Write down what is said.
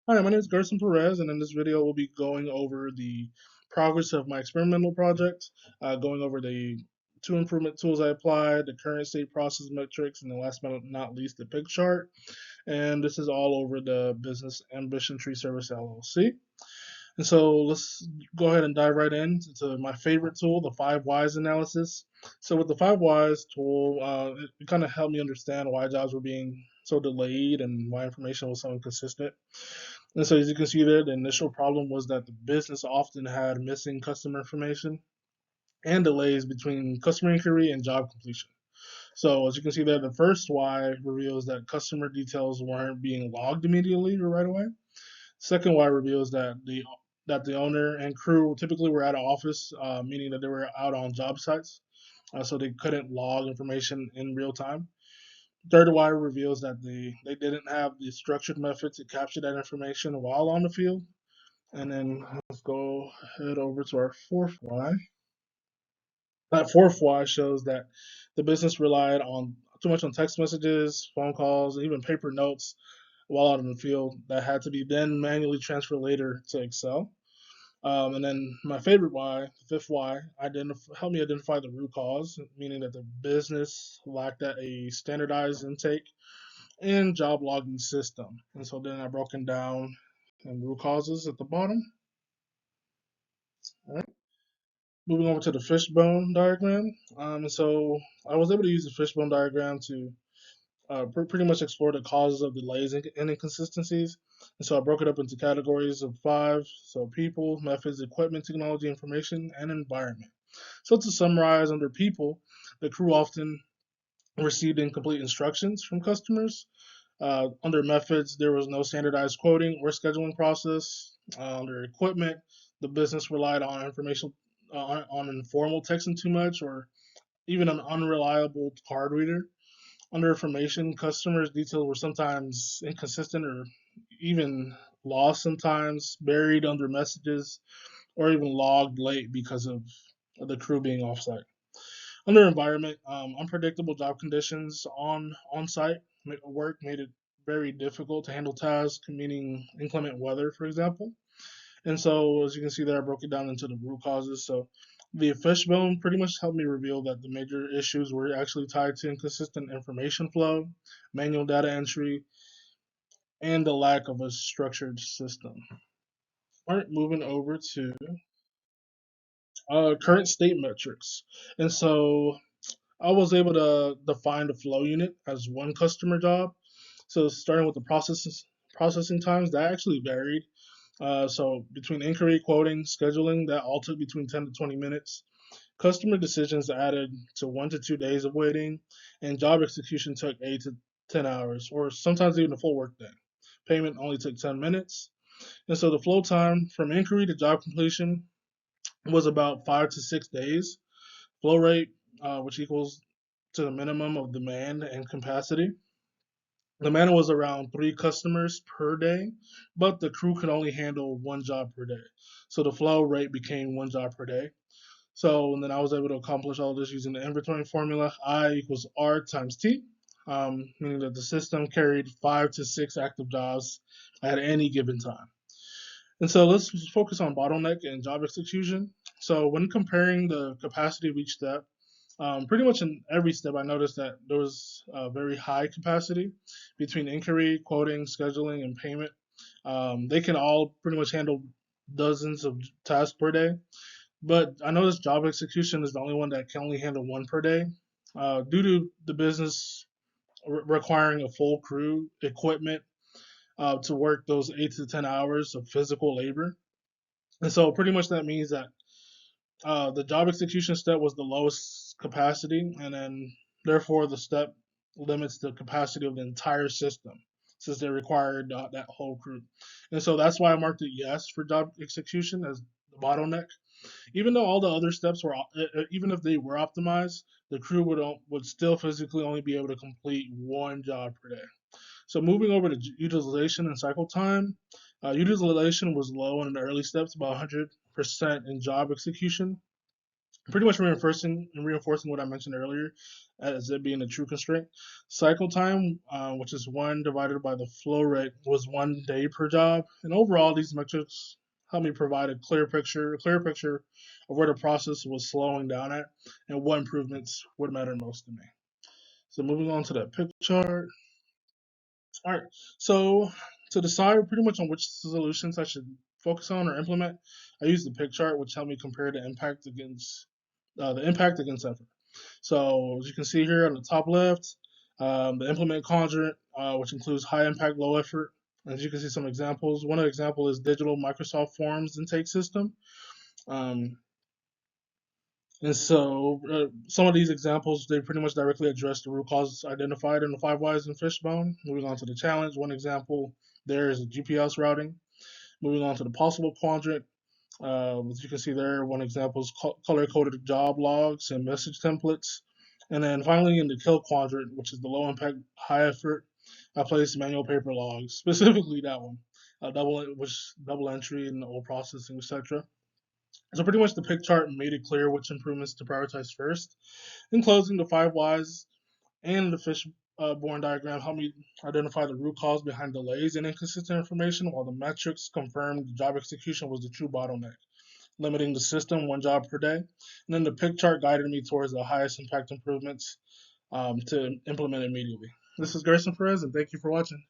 Hi, my name is Gerson Perez, and in this video, we'll be going over the progress of my experimental project, going over the two improvement tools I applied, the current state process metrics, and the last but not least, the pig chart. And this is all over the Business Ambition Tree Service LLC. And so let's go ahead and dive right into my favorite tool, the Five Whys analysis. So with the Five Whys tool, it kind of helped me understand why jobs were being so delayed and why information was so inconsistent. And so as you can see there, the initial problem was that the business often had missing customer information and delays between customer inquiry and job completion. So as you can see there, the first why reveals that customer details weren't being logged immediately or right away. Second why reveals that the owner and crew typically were at an office, meaning that they were out on job sites, so they couldn't log information in real time. Third why reveals that they didn't have the structured method to capture that information while on the field. And then let's go head over to our fourth why. That fourth why shows that the business relied on too much on text messages, phone calls, and even paper notes while out in the field that had to be then manually transferred later to Excel. And then my favorite why, the fifth why, help me identify the root cause, meaning that the business lacked a standardized intake and job logging system. And so then I broken down and root causes at the bottom. All right. Moving over to the fishbone diagram. And so I was able to use the fishbone diagram to pretty much explore the causes of delays and inconsistencies. And so I broke it up into categories of five. So people, methods, equipment, technology, information, and environment. So to summarize, under people, the crew often received incomplete instructions from customers. Under methods, there was no standardized quoting or scheduling process. Under equipment, the business relied on information on informal texting too much or even an unreliable card reader. Under information, customers' details were sometimes inconsistent or even lost sometimes, buried under messages, or even logged late because of the crew being offsite. Under environment, unpredictable job conditions on site work made it very difficult to handle tasks, meaning inclement weather, for example. And so, as you can see there, I broke it down into the root causes. So, the fishbone pretty much helped me reveal that the major issues were actually tied to inconsistent information flow, manual data entry, and the lack of a structured system. All right, moving over to current state metrics. And so, I was able to define the flow unit as one customer job. So starting with the processing times, that actually varied. So between inquiry, quoting, scheduling, that all took between 10 to 20 minutes. Customer decisions added to 1 to 2 days of waiting, and job execution took 8 to 10 hours, or sometimes even a full workday. Payment only took 10 minutes. And so the flow time from inquiry to job completion was about 5 to 6 days. Flow rate, which equals to the minimum of demand and capacity. The man was around 3 customers per day, but the crew could only handle one job per day. So the flow rate became one job per day. So and then I was able to accomplish all this using the inventory formula. I equals R times T, meaning that the system carried 5 to 6 active jobs at any given time. And so let's focus on bottleneck and job execution. So when comparing the capacity of each step, pretty much in every step, I noticed that there was very high capacity between inquiry, quoting, scheduling, and payment. They can all pretty much handle dozens of tasks per day. But I noticed job execution is the only one that can only handle one per day due to the business requiring a full crew, equipment to work those 8 to 10 hours of physical labor. And so pretty much that means that the job execution step was the lowest capacity, and then therefore the step limits the capacity of the entire system since they required that whole crew. And so that's why I marked it yes for job execution as the bottleneck. Even though all the other steps were, even if they were optimized, the crew would still physically only be able to complete one job per day. So moving over to utilization and cycle time, utilization was low in the early steps, about 100% in job execution. pretty much reinforcing what I mentioned earlier as it being a true constraint. Cycle time, which is 1 divided by the flow rate, was 1 day per job. And overall, these metrics help me provide a clear picture of where the process was slowing down at and what improvements would matter most to me. So moving on to the pick chart. All right. So to decide pretty much on which solutions I should focus on or implement, I use the pick chart, which helped me compare the impact against effort. So as you can see here on the top left, the implement quadrant, which includes high impact, low effort. As you can see some examples. One example is digital Microsoft Forms intake system. Um, and so some of these examples, they pretty much directly address the root causes identified in the 5 whys and fishbone. Moving on to the challenge, one example there is GPS routing. Moving on to the possible quadrant, as you can see there, one example is color-coded job logs and message templates. And then finally in the kill quadrant, which is the low impact, high effort, I placed manual paper logs, specifically that one, double entry and old processing, etc. So pretty much the pick chart made it clear which improvements to prioritize first. In closing, the 5 whys and the fishbone diagram helped me identify the root cause behind delays and inconsistent information, while the metrics confirmed the job execution was the true bottleneck, limiting the system 1 job per day. And then the pick chart guided me towards the highest impact improvements to implement immediately. This is Gerson Perez, and thank you for watching.